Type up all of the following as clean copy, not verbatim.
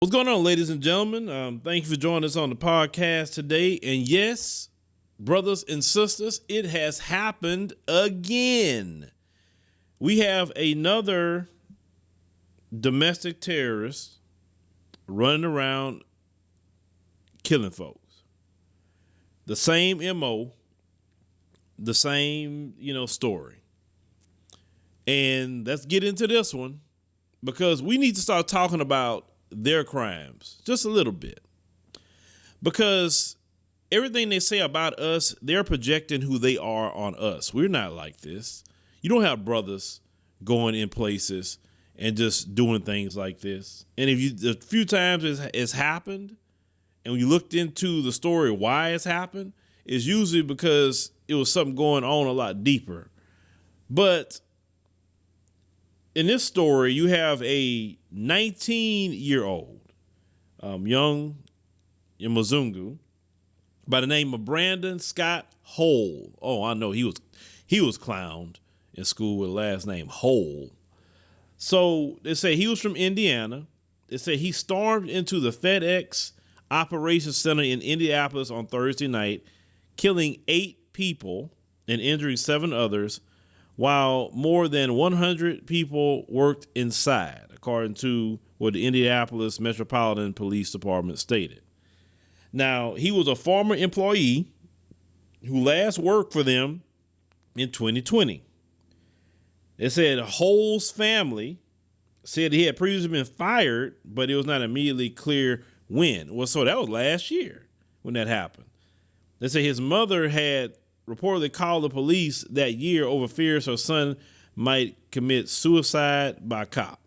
What's going on, ladies and gentlemen? Thank you for joining us on the podcast today. And yes, brothers and sisters, it has happened again. We have another domestic terrorist running around killing folks. The same MO, the same, story. And let's get into this one because we need to start talking about their crimes just a little bit, because everything they say about us, they're projecting who they are on us. We're not like this. You don't have brothers going in places and just doing things like this. And a few times it's happened, and when you looked into the story why it's happened, it's usually because it was something going on a lot deeper. But in this story, you have a 19-year-old young Mzungu by the name of Brandon Scott Hole. Oh, I know he was clowned in school with the last name Hole. So they say he was from Indiana. They say he stormed into the FedEx Operations Center in Indianapolis on Thursday night, killing 8 people and injuring 7 others, while more than 100 people worked inside, according to what the Indianapolis Metropolitan Police Department stated. Now, he was a former employee who last worked for them in 2020. They said Hole's family said he had previously been fired, but it was not immediately clear when. Well, so that was last year when that happened. They say his mother had reportedly called the police that year over fears her son might commit suicide by cop.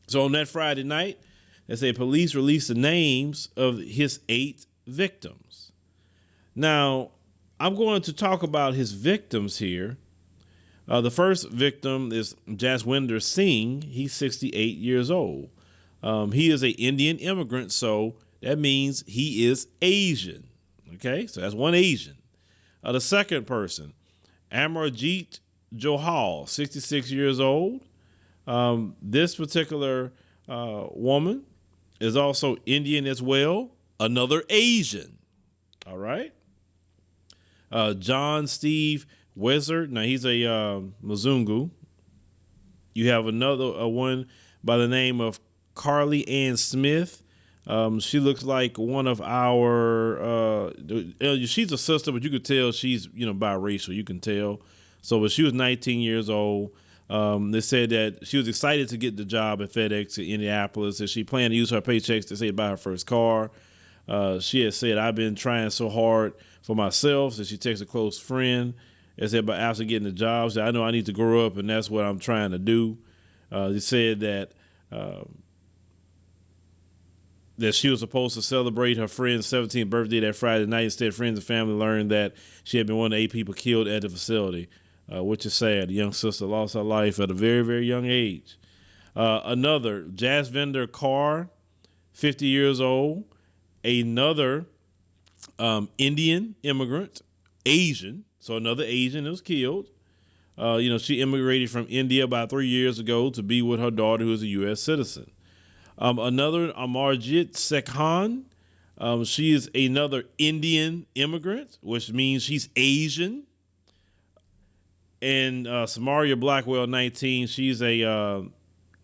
So on that Friday night, they say police released the names of his 8 victims. Now, I'm going to talk about his victims here. The first victim is Jaswinder Singh. He's 68 years old. He is an Indian immigrant, so that means he is Asian. Okay, so that's one Asian. The second person, Amarjeet Johal, 66 years old. This particular woman is also Indian as well, another Asian. All right. John Steve Wizard. Now he's a Mzungu. You have another one by the name of Carly Ann Smith. She looks like one of our, she's a sister, but you could tell she's, biracial. You can tell. So, but she was 19 years old. They said that she was excited to get the job at FedEx in Indianapolis, and she planned to use her paychecks to buy her first car. She had said, "I've been trying so hard for myself." So she texted a close friend and said, "But after getting the job, she said, I know I need to grow up, and that's what I'm trying to do." They said that she was supposed to celebrate her friend's 17th birthday that Friday night. Instead, friends and family learned that she had been one of the 8 people killed at the facility, which is sad. The young sister lost her life at a very, very young age. Another, Jasvinder Kaur, 50 years old, another Indian immigrant, Asian, so another Asian was killed. She immigrated from India about 3 years ago to be with her daughter, who is a U.S. citizen. Another, Amarjit Sekhan. She is another Indian immigrant, which means she's Asian. And Samaria Blackwell, 19. She's a young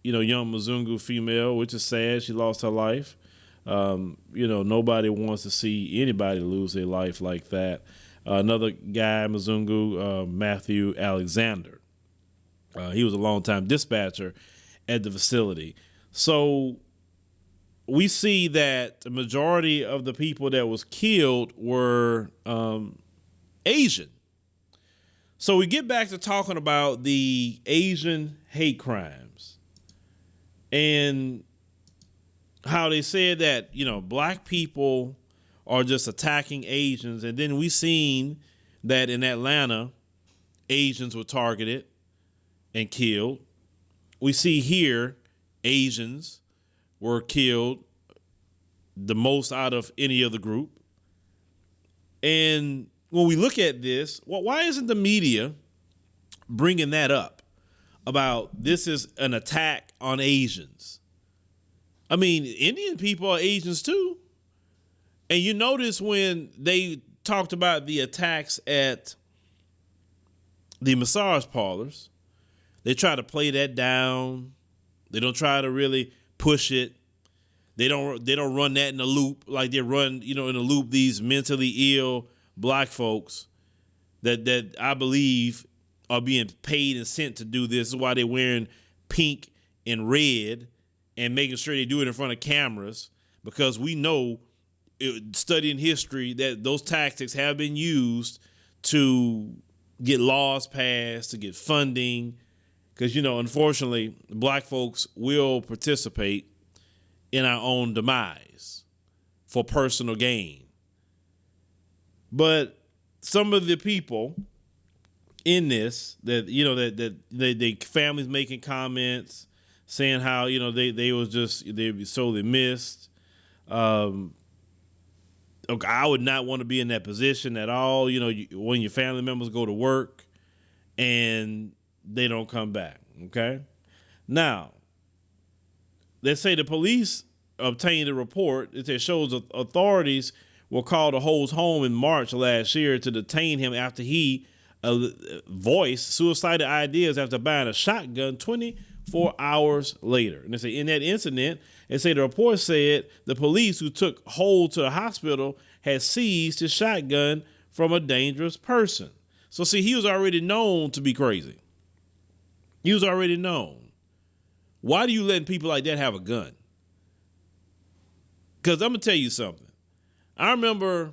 Mzungu female, which is sad. She lost her life. Nobody wants to see anybody lose their life like that. Another guy, Mzungu, Matthew Alexander. He was a longtime dispatcher at the facility. So we see that the majority of the people that was killed were Asian. So we get back to talking about the Asian hate crimes and how they said that, black people are just attacking Asians. And then we seen that in Atlanta, Asians were targeted and killed. We see here Asians were killed the most out of any other group. And when we look at this, why isn't the media bringing that up about this is an attack on Asians? I mean, Indian people are Asians too. And you notice when they talked about the attacks at the massage parlors, they try to play that down. They don't try to really push it. They don't run that in a loop like they run, in a loop these mentally ill black folks that I believe are being paid and sent to do this. This is why they're wearing pink and red and making sure they do it in front of cameras, because we know, studying history, that those tactics have been used to get laws passed, to get funding, because, unfortunately, black folks will participate in our own demise for personal gain. But some of the people in this that they families making comments saying how they be sorely missed. Okay, I would not want to be in that position at all. When your family members go to work and they don't come back. Okay, now they say the police obtained a report that shows authorities were called to Ho's home in March last year to detain him after he voiced suicidal ideas after buying a shotgun 24 hours later. And they say in that incident, they say the report said the police who took Ho to the hospital had seized his shotgun from a dangerous person. So see, he was already known to be crazy. He was already known. Why do you letting people like that have a gun? Because I'm going to tell you something. I remember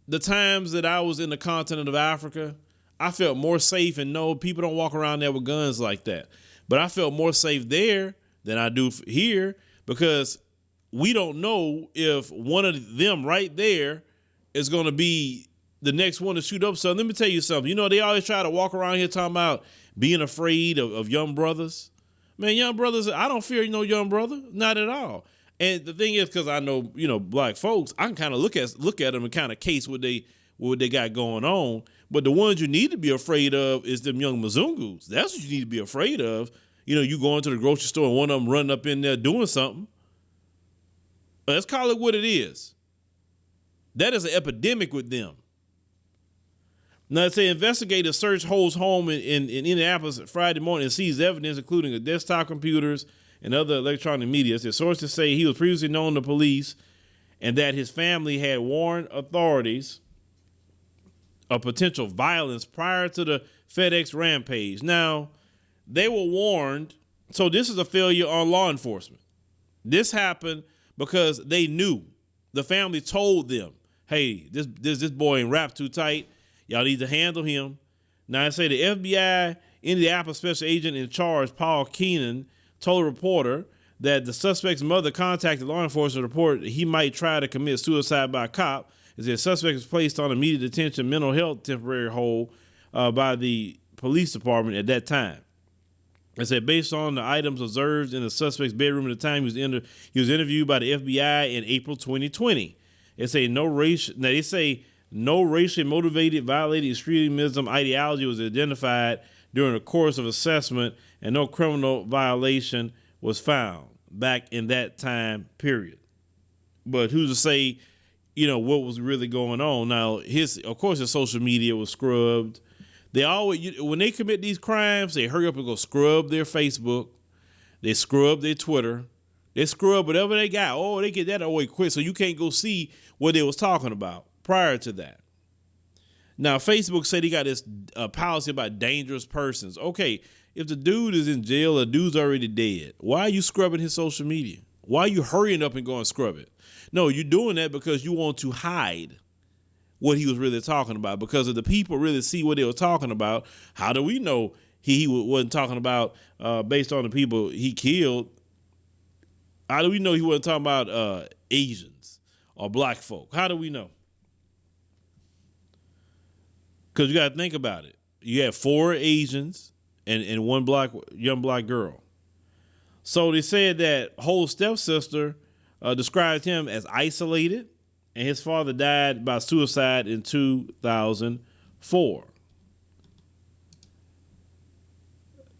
the times that I was in the continent of Africa, I felt more safe, and no, people don't walk around there with guns like that. But I felt more safe there than I do here, because we don't know if one of them right there is going to be the next one to shoot up. So let me tell you something. They always try to walk around here talking about being afraid of young brothers. Man, young brothers, I don't fear no young brother, not at all. And the thing is, because I know, black folks, I can kind of look at them and kind of case what they got going on. But the ones you need to be afraid of is them young Mzungus. That's what you need to be afraid of. You go into the grocery store and one of them running up in there doing something. Let's call it what it is. That is an epidemic with them. Now, they say investigators searched Ho's home in Indianapolis Friday morning and seized evidence, including desktop computers and other electronic media. The sources say he was previously known to police and that his family had warned authorities of potential violence prior to the FedEx rampage. Now, they were warned, so this is a failure on law enforcement. This happened because they knew. The family told them, hey, this boy ain't wrapped too tight. Y'all need to handle him. Now, I say the FBI Indianapolis special agent in charge, Paul Keenan, told a reporter that the suspect's mother contacted law enforcement to report that he might try to commit suicide by a cop. As the suspect was placed on immediate detention mental health temporary hold by the police department at that time. It said based on the items observed in the suspect's bedroom at the time he was interviewed by the FBI in April 2020. They say no racially motivated, violated extremism ideology was identified during the course of assessment, and no criminal violation was found back in that time period. But who's to say, what was really going on? Now, his social media was scrubbed. They always, when they commit these crimes, they hurry up and go scrub their Facebook. They scrub their Twitter. They scrub whatever they got. Oh, they get that away quick, so you can't go see what they was talking about prior to that. Now, Facebook said he got this policy about dangerous persons. Okay, if the dude is in jail, the dude's already dead, why are you scrubbing his social media? Why are you hurrying up and going to scrub it? No, you're doing that because you want to hide what he was really talking about. Because if the people really see what they were talking about, how do we know he wasn't talking about, based on the people he killed, how do we know he wasn't talking about Asians or black folk? How do we know? Because you got to think about it. You had 4 Asians and one young black girl. So they said that Ho's stepsister described him as isolated, and his father died by suicide in 2004.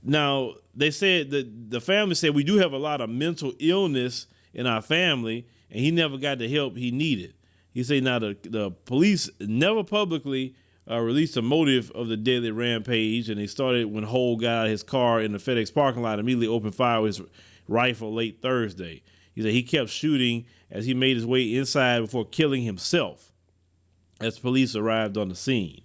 Now, they said that the family said we do have a lot of mental illness in our family, and he never got the help he needed. He said now the police never publicly released the motive of the deadly rampage, and they started when Hole got out of his car in the FedEx parking lot and immediately opened fire with his rifle late Thursday. He said he kept shooting as he made his way inside before killing himself as police arrived on the scene.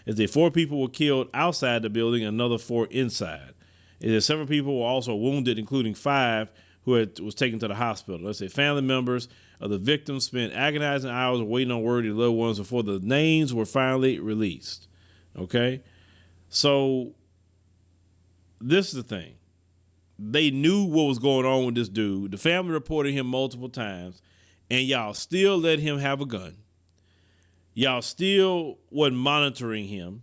As they 4 people were killed outside the building, another 4 inside. As several people were also wounded, including 5 who was taken to the hospital. Let's say family members of the victims spent agonizing hours waiting on word of their loved ones before the names were finally released. Okay? So this is the thing. They knew what was going on with this dude. The family reported him multiple times, and y'all still let him have a gun. Y'all still wasn't monitoring him,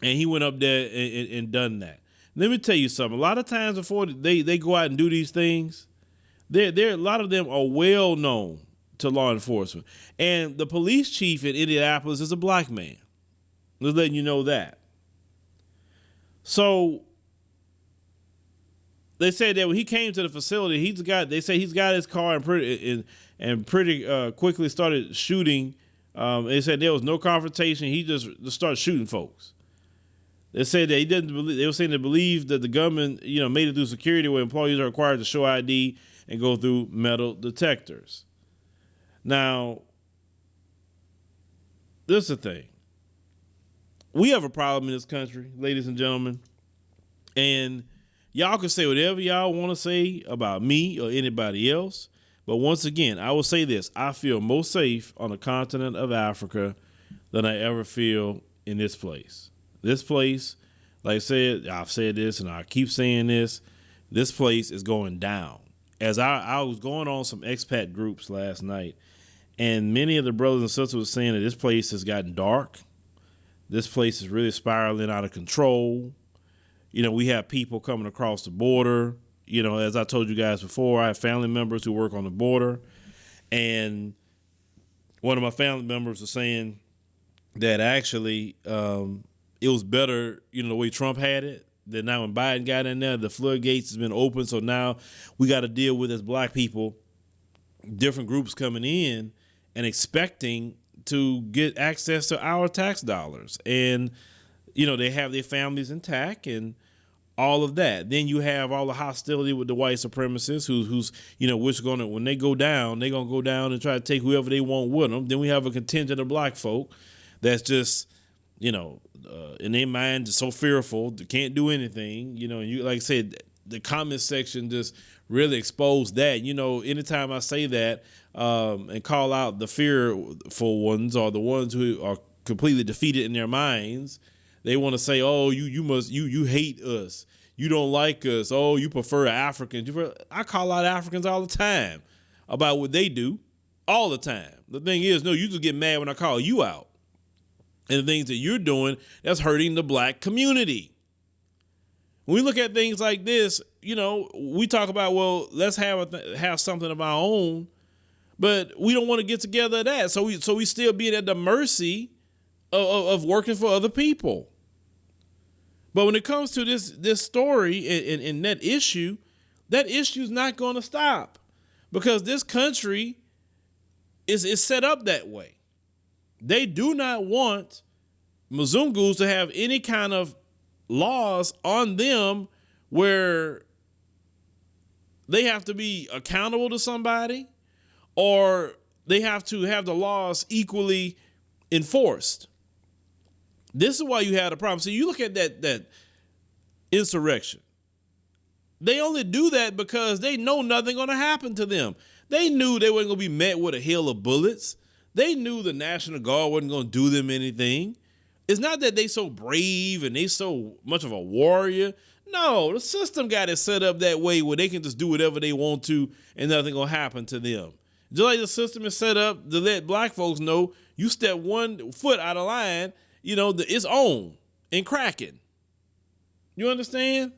and he went up there and done that. Let me tell you something. A lot of times before they go out and do these things, a lot of them are well known to law enforcement. And the police chief in Indianapolis is a black man. Just letting you know that. So they said that when he came to the facility, they say he's got his car and pretty quickly started shooting. They said there was no confrontation. He just started shooting folks. They said that he didn't believe. They were saying they believe that the government, made it through security where employees are required to show ID and go through metal detectors. Now, this is the thing. We have a problem in this country, ladies and gentlemen, and y'all can say whatever y'all want to say about me or anybody else. But once again, I will say this. I feel most safe on the continent of Africa than I ever feel in this place. This place, like I said, I've said this and I keep saying this place is going down. As I was going on some expat groups last night, and many of the brothers and sisters were saying that this place has gotten dark. This place is really spiraling out of control. We have people coming across the border. As I told you guys before, I have family members who work on the border. And one of my family members was saying that actually it was better, the way Trump had it, that now when Biden got in there, the floodgates has been open. So now we got to deal with, as black people, different groups coming in and expecting to get access to our tax dollars. And, they have their families intact and all of that. Then you have all the hostility with the white supremacists who's which gonna, when they go down, they're going to go down and try to take whoever they want with them. Then we have a contingent of black folk that's just, in their mind, just so fearful, they can't do anything. And you, like I said, the comment section just really exposed that. Anytime I say that and call out the fearful ones or the ones who are completely defeated in their minds, they want to say, "Oh, you hate us. You don't like us. Oh, you prefer Africans." I call out Africans all the time about what they do, all the time. The thing is, no, you just get mad when I call you out, and the things that you're doing that's hurting the black community. When we look at things like this, we talk about, well, let's have something of our own, but we don't want to get together at that. So we still being at the mercy of working for other people. But when it comes to this story and that issue is not going to stop, because this country is set up that way. They do not want Mzungus to have any kind of laws on them where they have to be accountable to somebody, or they have to have the laws equally enforced. This is why you had a problem. So you look at that insurrection. They only do that because they know nothing going to happen to them. They knew they weren't going to be met with a hail of bullets. They knew the National Guard wasn't going to do them anything. It's not that they so brave and they so much of a warrior. No, the system got it set up that way where they can just do whatever they want to and nothing going to happen to them. Just like the system is set up to let black folks know, you step 1 foot out of line, it's on and cracking. You understand?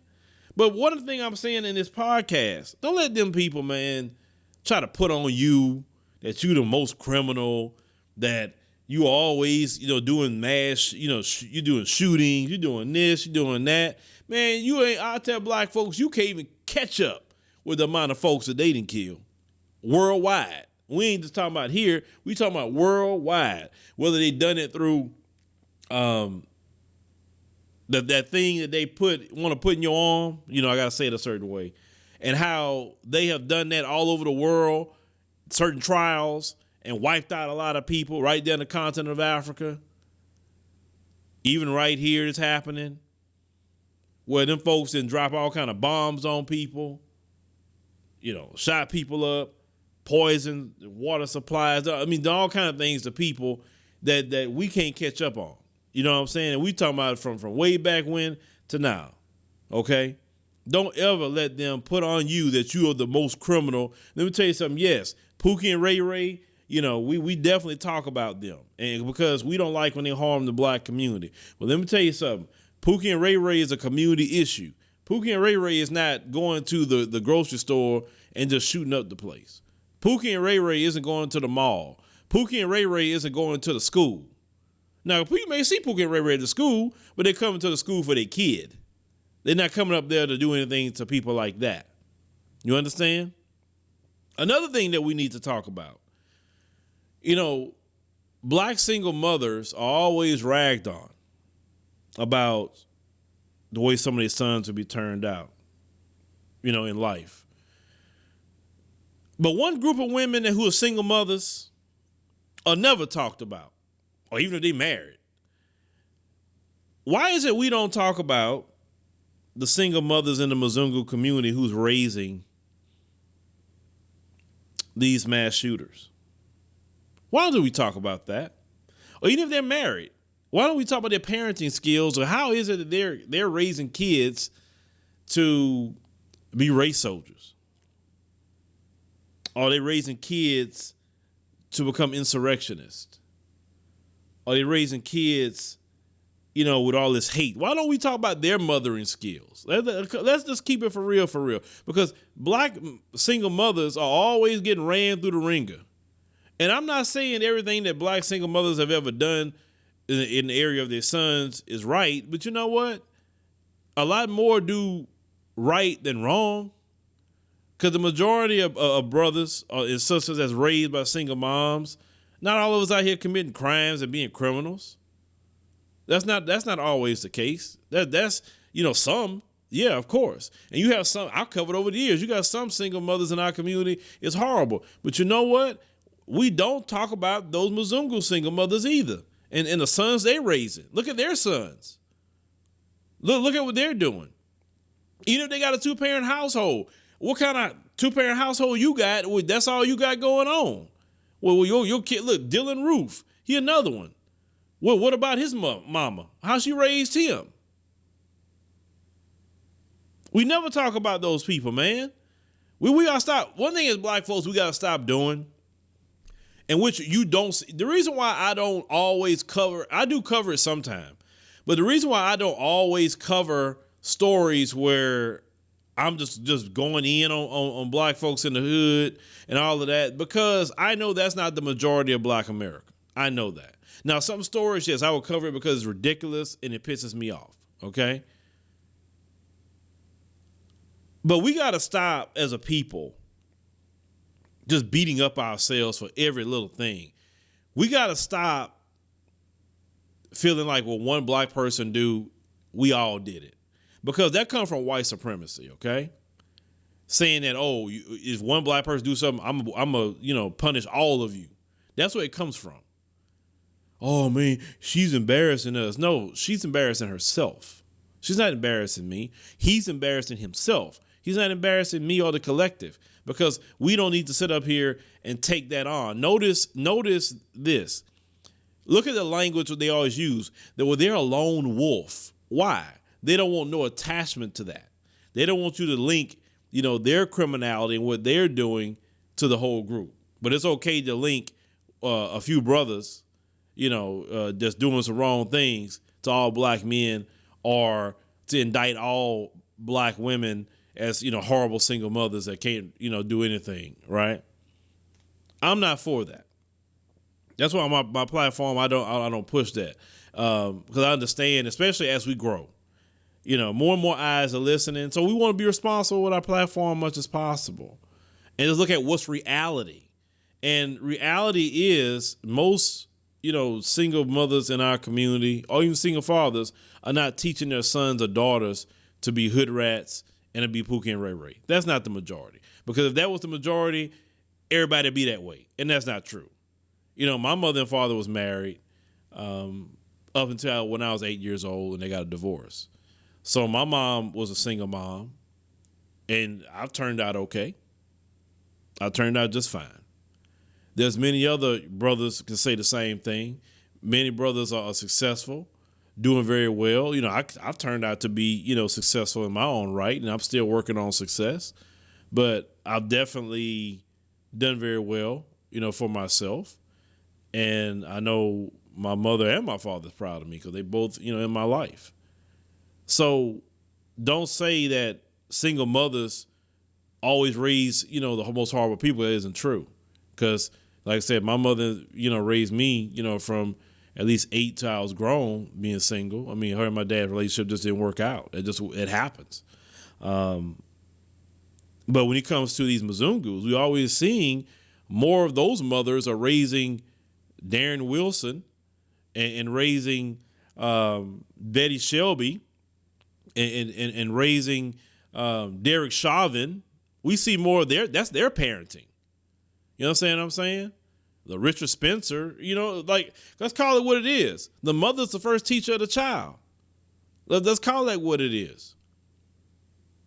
But one thing I'm saying in this podcast, don't let them people, man, try to put on you that you the most criminal, that you always, doing mass, you're doing shootings, you're doing this, you're doing that. Man, I tell black folks, you can't even catch up with the amount of folks that they didn't kill. worldwide. We ain't just talking about here. We talking about worldwide. Whether they done it through that thing that they want to put in your arm, I gotta say it a certain way, and how they have done that all over the world, certain trials, and wiped out a lot of people right there in the continent of Africa. Even right here, it's happening, where them folks didn't drop all kind of bombs on people, shot people up, poison water supplies. I mean, all kind of things to people that we can't catch up on. You know what I'm saying? And we talking about it from way back when to now. Okay? Don't ever let them put on you that you are the most criminal. Let me tell you something. Yes, Pookie and Ray Ray, we definitely talk about them. And because we don't like when they harm the black community. But let me tell you something. Pookie and Ray Ray is a community issue. Pookie and Ray Ray is not going to the grocery store and just shooting up the place. Pookie and Ray Ray isn't going to the mall. Pookie and Ray Ray isn't going to the school. Now, you may see Pookie and Ray Ray at the school, but they're coming to the school for their kid. They're not coming up there to do anything to people like that. You understand? Another thing that we need to talk about, black single mothers are always ragged on about the way some of their sons will be turned out, in life. But one group of women who are single mothers are never talked about, or even if they married. Why is it we don't talk about the single mothers in the Mzungu community who's raising these mass shooters? Why don't we talk about that? Or even if they're married, why don't we talk about their parenting skills, or how is it that they're raising kids to be race soldiers? Are they raising kids to become insurrectionists? Are they raising kids, with all this hate? Why don't we talk about their mothering skills? Let's just keep it for real. Because black single mothers are always getting ran through the ringer. And I'm not saying everything that black single mothers have ever done in the area of their sons is right, but you know what? A lot more do right than wrong. Because the majority of brothers and sisters that's raised by single moms, not all of us out here committing crimes and being criminals. That's not always the case. That's some. Yeah, of course. And you have some, I've covered over the years, you got some single mothers in our community. It's horrible. But you know what? We don't talk about those Mzungu single mothers either. And the sons they raising. Look at their sons. Look at what they're doing. Even if they got a 2-parent household, what kind of 2-parent household you got? That's all you got going on. Well, your kid, look, Dylan Roof, he another one. Well, what about his mama? How she raised him? We never talk about those people, man. We gotta stop. One thing is black folks, we gotta stop doing, and which you don't see. The reason why I don't always cover, I do cover it sometime, but the reason why I don't always cover stories where I'm just going in on black folks in the hood and all of that, because I know that's not the majority of black America. I know that. Now, some stories, yes, I will cover it because it's ridiculous and it pisses me off, okay? But we got to stop as a people just beating up ourselves for every little thing. We got to stop feeling like what one black person do, we all did it. Because that comes from white supremacy, okay? Saying that, if one black person do something, I'm a punish all of you. That's where it comes from. Oh, man, she's embarrassing us. No, she's embarrassing herself. She's not embarrassing me. He's embarrassing himself. He's not embarrassing me or the collective, because we don't need to sit up here and take that on. Notice this. Look at the language that they always use. They're a lone wolf. Why? They don't want no attachment to that. They don't want you to link, their criminality and what they're doing to the whole group. But it's okay to link a few brothers, just doing some wrong things to all black men, or to indict all black women as, horrible single mothers that can't, do anything, right? I'm not for that. That's why on my platform, I don't push that, because I understand, especially as we grow, more and more eyes are listening. So we want to be responsible with our platform as much as possible. and just look at what's reality. And reality is most, single mothers in our community or even single fathers are not teaching their sons or daughters to be hood rats and to be Pookie and Ray Ray. That's not the majority. Because if that was the majority, everybody would be that way. And that's not true. My mother and father was married up until when I was 8 years old, and they got a divorce. So my mom was a single mom, and I've turned out okay. I turned out just fine. There's many other brothers can say the same thing. Many brothers are successful, doing very well. I've turned out to be, successful in my own right, and I'm still working on success. But I've definitely done very well, for myself. And I know my mother and my father's proud of me because they both, in my life. So don't say that single mothers always raise, the most horrible people. That isn't true. Because, like I said, my mother, raised me, from at least 8 till I was grown being single. I mean, her and my dad's relationship just didn't work out. It happens. But when it comes to these Mzungus, we're always seeing more of those mothers are raising Darren Wilson and raising Betty Shelby and raising Derek Chauvin. We see more of that's their parenting. You know what I'm saying? The Richard Spencer, let's call it what it is. The mother's the first teacher of the child. Let's call that what it is.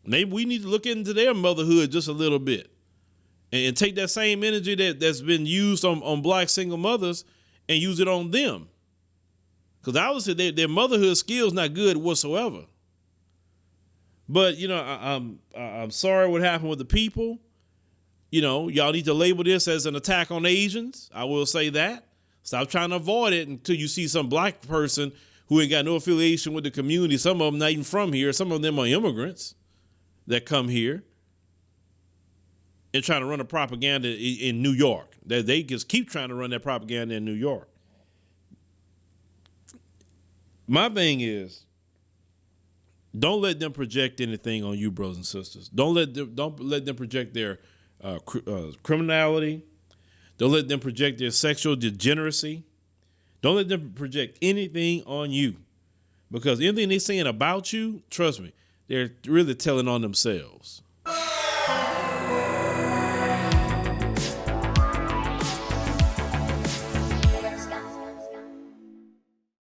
Maybe we need to look into their motherhood just a little bit and take that same energy that's been used on black single mothers and use it on them. Because obviously their motherhood skills not good whatsoever. But, I'm sorry what happened with the people. Y'all need to label this as an attack on Asians. I will say that. Stop trying to avoid it until you see some black person who ain't got no affiliation with the community. Some of them not even from here. Some of them are immigrants that come here and trying to run a propaganda in New York. That they just keep trying to run that propaganda in New York. My thing is, don't let them project anything on you, brothers and sisters. Don't let them project their criminality. Don't let them project their sexual degeneracy. Don't let them project anything on you, because anything they're saying about you, trust me, they're really telling on themselves.